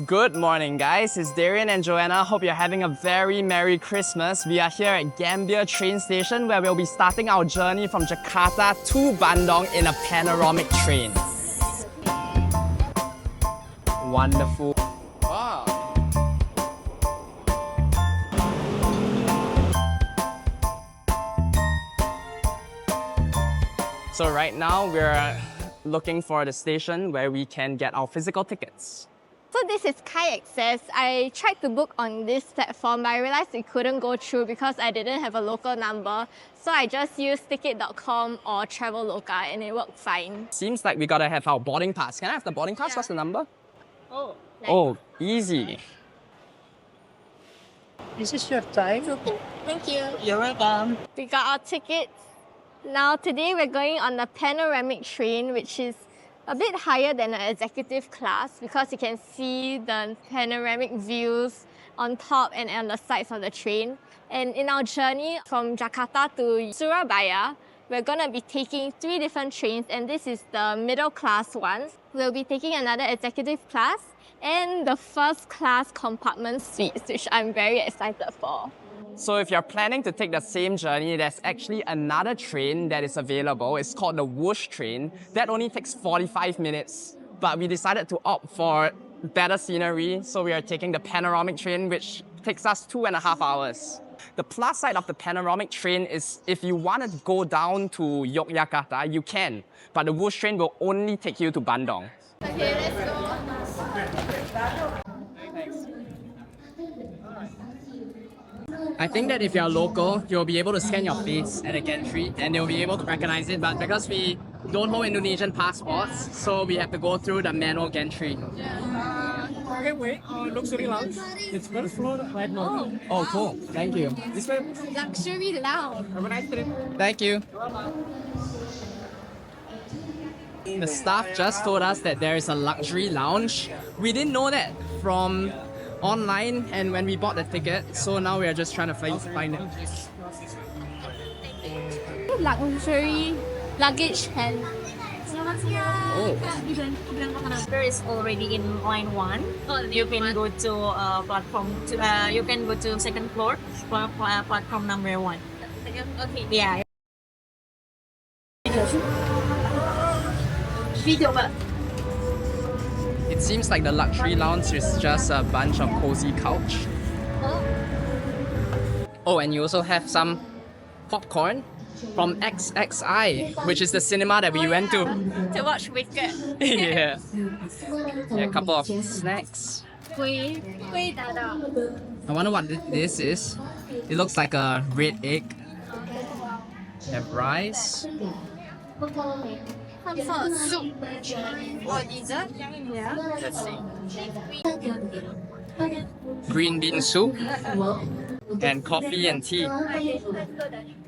Good morning, guys. It's Darien and Joanna. Hope you're having a very Merry Christmas. We are here at Gambir train station where we'll be starting our journey from Jakarta to Bandung in a panoramic train. Wonderful. Wow. So right now we're looking for the station where we can get our physical tickets. So this is Kai Access. I tried to book on this platform, but I realized it couldn't go through because I didn't have a local number. So I just used ticket.com or Traveloka and it worked fine. Seems like we gotta have our boarding pass. Can I have the boarding pass? Yeah. What's the number? Oh, nice. Oh, easy. This is your time. Thank you. You're welcome. We got our tickets. Now today we're going on the panoramic train, which is a bit higher than an executive class because you can see the panoramic views on top and on the sides of the train. And in our journey from Jakarta to Surabaya, we're going to be taking 3 different trains, and this is the middle class one. We'll be taking another executive class and the first class compartment suites, which I'm very excited for. So if you're planning to take the same journey, there's actually another train that is available. It's called the Whoosh train. That only takes 45 minutes. But we decided to opt for better scenery, so we are taking the panoramic train, which takes us 2.5 hours. The plus side of the panoramic train is if you want to go down to Yogyakarta, you can. But the Whoosh train will only take you to Bandung. Okay, let's go. I think that if you're local, you'll be able to scan your face at the gantry and they'll be able to recognize it. But because we don't hold Indonesian passports, so we have to go through the manual gantry. Okay, wait. Luxury lounge. It's first floor right now. Oh, cool. Thank you. This way. Luxury lounge. Have a nice trip. Thank you. The staff just told us that there is a luxury lounge. We didn't know that from online and when we bought the ticket, so now we are just trying to find it. Luxury luggage hand. Oh. There is already in line 1. You can go to platform. You can go to second floor, platform number 1. Okay. Yeah. It seems like the luxury lounge is just a bunch of cozy couch. Oh, and you also have some popcorn from XXI, which is the cinema that we went to. To watch Wicked. Yeah. A couple of snacks. Kuih dada. I wonder what this is. It looks like a red egg. You have rice. Some sort of soup or dessert. Yeah. Let's see. Green bean soup and coffee and tea.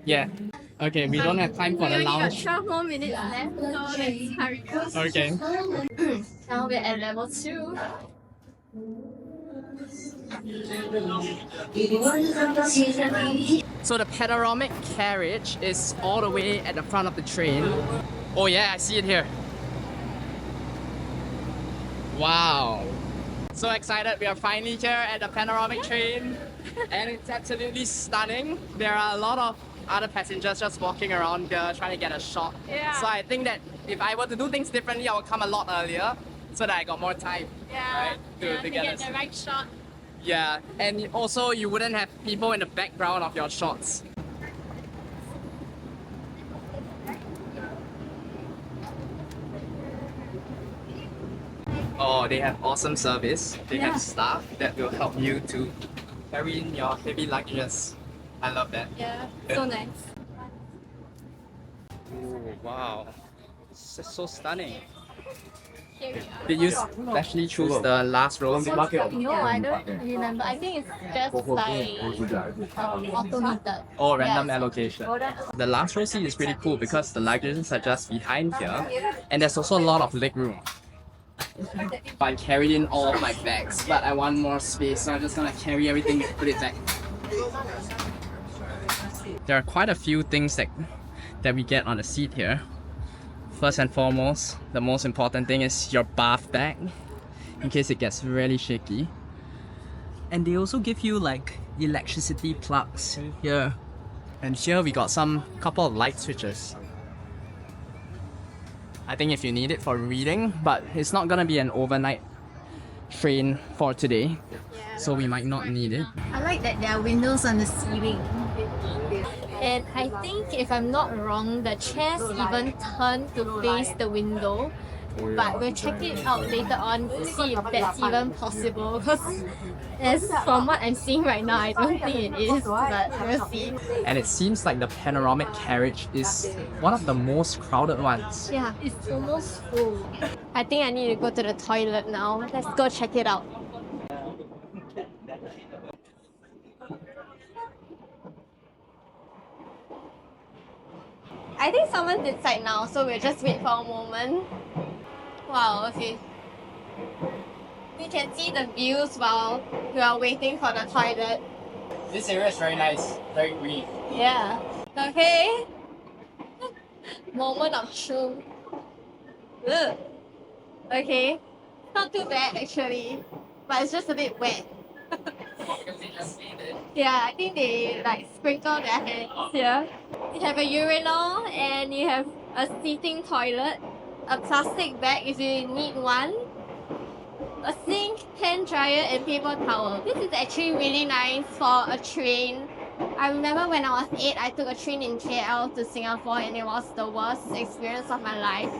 Yeah. Okay, we don't have time for the We only got lounge. 12 more minutes left, so let's hurry up. Okay. Now we're at level 2. So the panoramic carriage is all the way at the front of the train. Oh yeah, I see it here. Wow. So excited, we are finally here at the panoramic train and it's absolutely stunning. There are a lot of other passengers just walking around here trying to get a shot. Yeah. So I think that if I were to do things differently, I would come a lot earlier so that I got more time. Yeah. Right? To get the right shot. Yeah, and also you wouldn't have people in the background of your shots. Oh, they have awesome service. They have staff that will help you to carry in your heavy luggages. I love that. Yeah, so nice. Oh, wow. This is so stunning. Here we are. Did you specially choose the last row? No, I don't remember. I think it's just like automated. Or random Yes. allocation. The last row seat is pretty cool because the luggages are just behind here and there's also a lot of leg room. I carried in all of my bags, but I want more space, so I'm just gonna carry everything and put it back. There are quite a few things that we get on the seat here. First and foremost, the most important thing is your bath bag. in case it gets really shaky. And they also give you like electricity plugs here. And here we got some couple of light switches. I think if you need it for reading, but it's not gonna be an overnight train for today, so we might not need it. I like that there are windows on the ceiling. And I think, if I'm not wrong, the chairs even turn to face the window. But we'll check it out later on to see if that's even possible. Because as from what I'm seeing right now, I don't think it is, but we'll see. And it seems like the panoramic carriage is one of the most crowded ones. Yeah, it's almost full. I think I need to go to the toilet now. Let's go check it out. I think someone's inside now, so we'll just wait for a moment. Wow, okay. We can see the views while we are waiting for the toilet. This area is very nice, very green. Yeah. Okay. Moment of truth. Ugh. Okay. Not too bad actually, but it's just a bit wet. Yeah, I think they like sprinkle their hands here. You have a urinal and you have a seating toilet, a plastic bag if you need one, a sink, hand dryer and paper towel. This is actually really nice for a train. I remember when I was 8, I took a train in KL to Singapore and it was the worst experience of my life.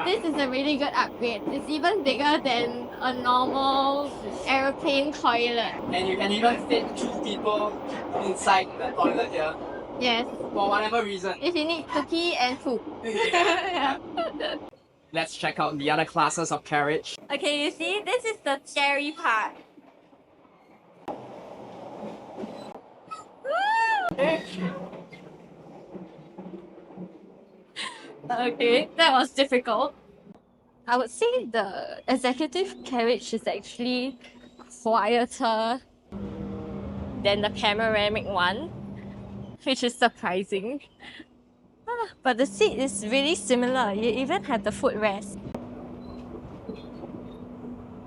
This is a really good upgrade. It's even bigger than a normal aeroplane toilet. And you can even fit 2 people inside the toilet here, Yes, for whatever reason. if you need to pee and poop. Yeah. Let's check out the other classes of carriage. Okay, you see, this is the scary part. Okay, that was difficult. I would say the executive carriage is actually quieter than the panoramic one, which is surprising. But the seat is really similar. You even have the footrest.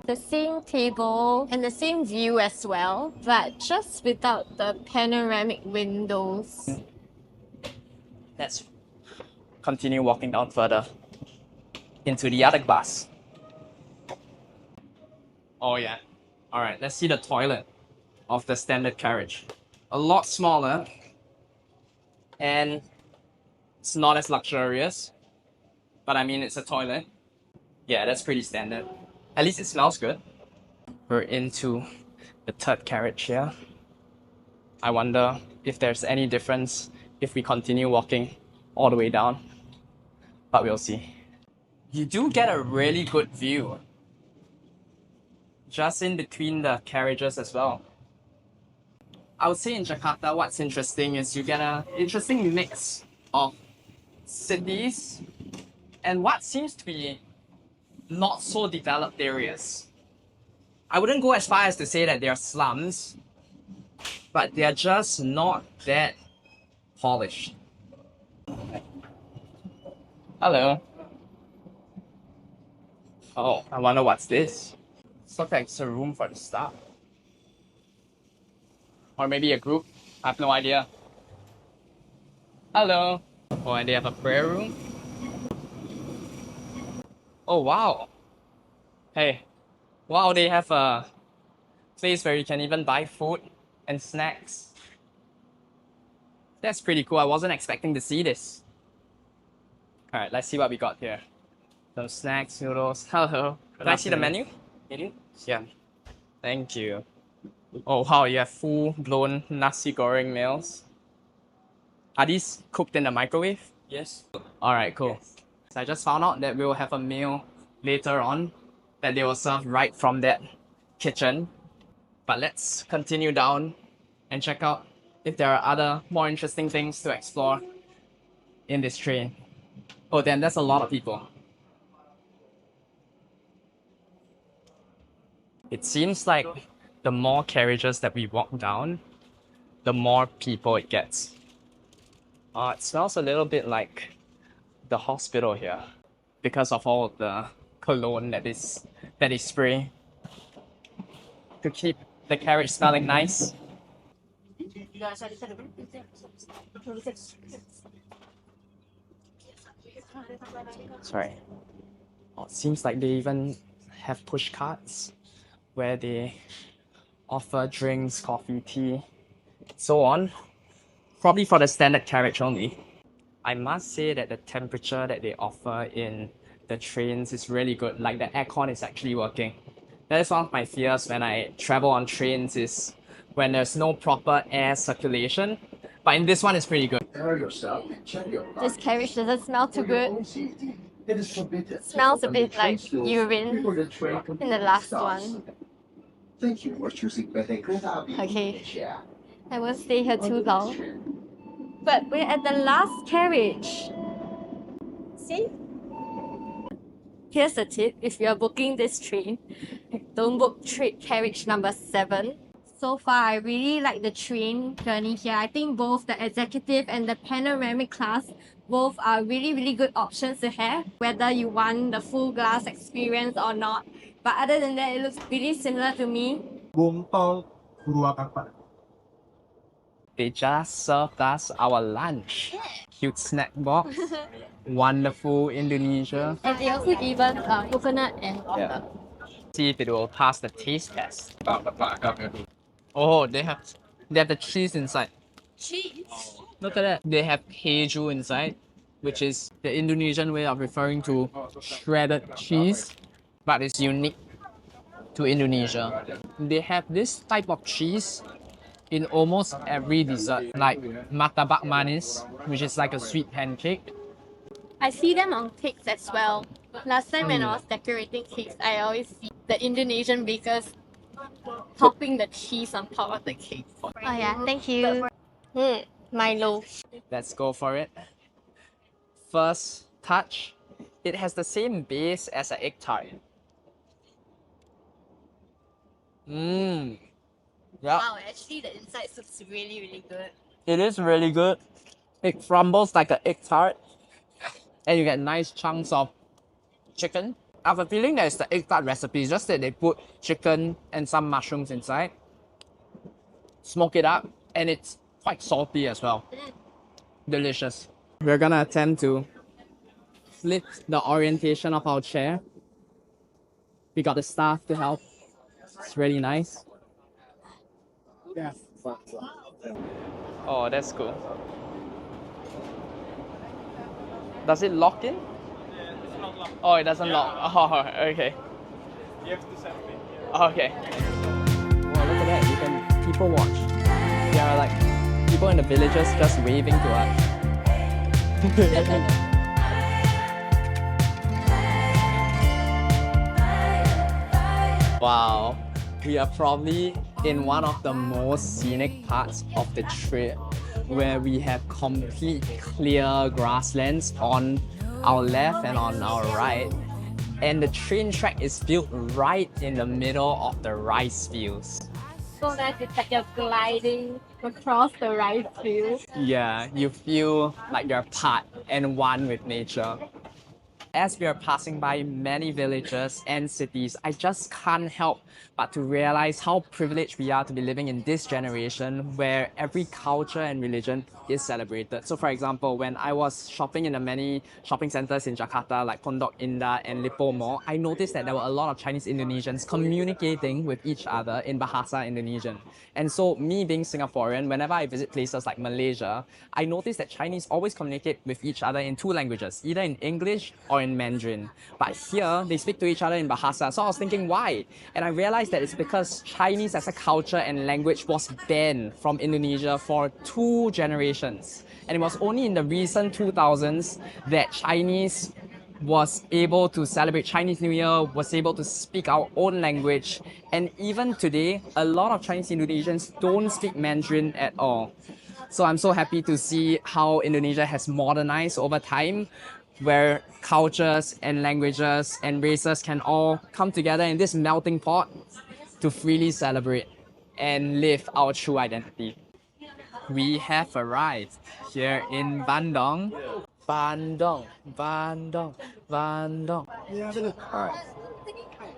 The same table and the same view as well, but just without the panoramic windows. Let's continue walking down further into the other bus. Oh yeah. Alright, let's see the toilet of the standard carriage. A lot smaller and it's not as luxurious, but I mean it's a toilet. Yeah, that's pretty standard. At least it smells good. We're into the third carriage here. I wonder if there's any difference if we continue walking all the way down, but we'll see. You do get a really good view just in between the carriages as well. I would say in Jakarta, what's interesting is you get an interesting mix of cities and what seems to be not so developed areas. I wouldn't go as far as to say that they are slums, but they are just not that polished. Hello. Oh, I wonder what's this. It looks like it's a room for the staff. Or maybe a group. I have no idea. Hello. Oh, and they have a prayer room. Oh, wow. Hey. Wow, they have a place where you can even buy food and snacks. That's pretty cool. I wasn't expecting to see this. Alright, let's see what we got here. Some snacks, noodles. Hello. Can I see the menu? Yeah. Thank you. Oh wow, you have full-blown nasi goreng meals. Are these cooked in the microwave? Yes. Alright, cool. So I just found out that we will have a meal later on that they will serve right from that kitchen. But let's continue down and check out if there are other more interesting things to explore in this train. Oh, then there's a lot of people. It seems like the more carriages that we walk down, the more people it gets. It smells a little bit like the hospital here because of all the cologne that is spray to keep the carriage smelling nice. Sorry. Oh, it seems like they even have push carts where they offer drinks, coffee, tea, so on. Probably for the standard carriage only. I must say that the temperature that they offer in the trains is really good. Like the aircon is actually working. That is one of my fears when I travel on trains is when there's no proper air circulation. But in this one, it's pretty good. This carriage doesn't smell too good. It smells a bit like urine in the last one. Thank you for choosing Better Okay, I won't stay here too long. But we're at the last carriage. See? Here's a tip, if you're booking this train, don't book carriage number 7. So far, I really like the train journey here. I think both the executive and the panoramic class both are really good options to have, whether you want the full glass experience or not. But other than that, it looks really similar to me. They just served us our lunch. Cute snack box. Wonderful Indonesia. And they also gave us coconut and water. Yeah. See if it will pass the taste test. Oh, they have the cheese inside. Cheese? Look at that. They have keju inside, which is the Indonesian way of referring to shredded cheese, but it's unique to Indonesia. They have this type of cheese in almost every dessert, like martabak manis, which is like a sweet pancake. I see them on cakes as well. Last time when I was decorating cakes, I always see the Indonesian bakers topping the cheese on top of the cake. Oh yeah, thank you. Milo. Let's go for it. First touch, it has the same base as an egg tart. Yep. Wow, actually the inside looks really good. It is really good. It crumbles like an egg tart. And you get nice chunks of chicken. I have a feeling that it's the egg tart recipe, just that they put chicken and some mushrooms inside. Smoke it up, and it's quite salty as well. Delicious. We're gonna attempt to flip the orientation of our chair. We got the staff to help. It's really nice. Yeah. Oh, that's cool. Does it lock in? Oh, it doesn't lock. Oh, okay. You have to send me. Okay. Wow, look at that. You can people watch. There are like people in the villages just waving to us. Wow. We are probably in one of the most scenic parts of the trip, where we have complete clear grasslands on our left and on our right. And the train track is built right in the middle of the rice fields. So that it's like you're gliding across the rice fields. Yeah, you feel like you're part and one with nature. As we are passing by many villages and cities, I just can't help but to realize how privileged we are to be living in this generation where every culture and religion is celebrated. So for example, when I was shopping in the many shopping centers in Jakarta like Pondok Indah and Lippo Mall, I noticed that there were a lot of Chinese Indonesians communicating with each other in Bahasa Indonesian. And so me being Singaporean, whenever I visit places like Malaysia, I notice that Chinese always communicate with each other in 2 languages, either in English or in Mandarin. But here, they speak to each other in Bahasa. So I was thinking, why? And I realized that it's because Chinese as a culture and language was banned from Indonesia for 2 generations. And it was only in the recent 2000s that Chinese was able to celebrate Chinese New Year, was able to speak our own language. And even today, a lot of Chinese Indonesians don't speak Mandarin at all. So I'm so happy to see how Indonesia has modernized over time, where cultures and languages and races can all come together in this melting pot to freely celebrate and live our true identity. We have arrived here in Bandung. Bandung, Bandung, Bandung. Yeah,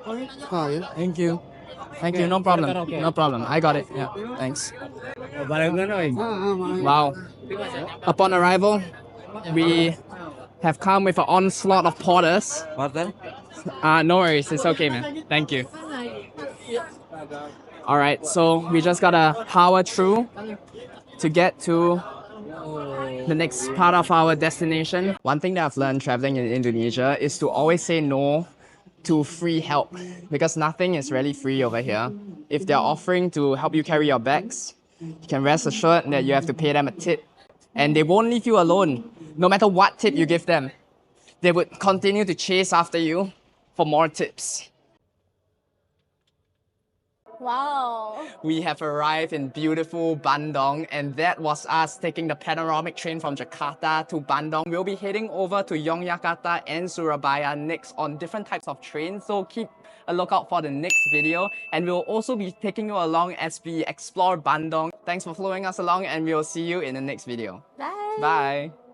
Alright. Thank you. Thank you, no problem. No problem. I got it. Yeah, thanks. Wow. Upon arrival, we have come with an onslaught of porters. No worries. It's okay, man. Thank you. All right, so we just gotta power through to get to the next part of our destination. One thing that I've learned traveling in Indonesia is to always say no to free help, because nothing is really free over here. If they're offering to help you carry your bags, you can rest assured that you have to pay them a tip, and they won't leave you alone. No matter what tip you give them, they would continue to chase after you for more tips. Wow. We have arrived in beautiful Bandung, and that was us taking the panoramic train from Jakarta to Bandung. We'll be heading over to Yogyakarta and Surabaya next on different types of trains, so keep a lookout for the next video, and we'll also be taking you along as we explore Bandung. Thanks for following us along, and we'll see you in the next video. Bye. Bye.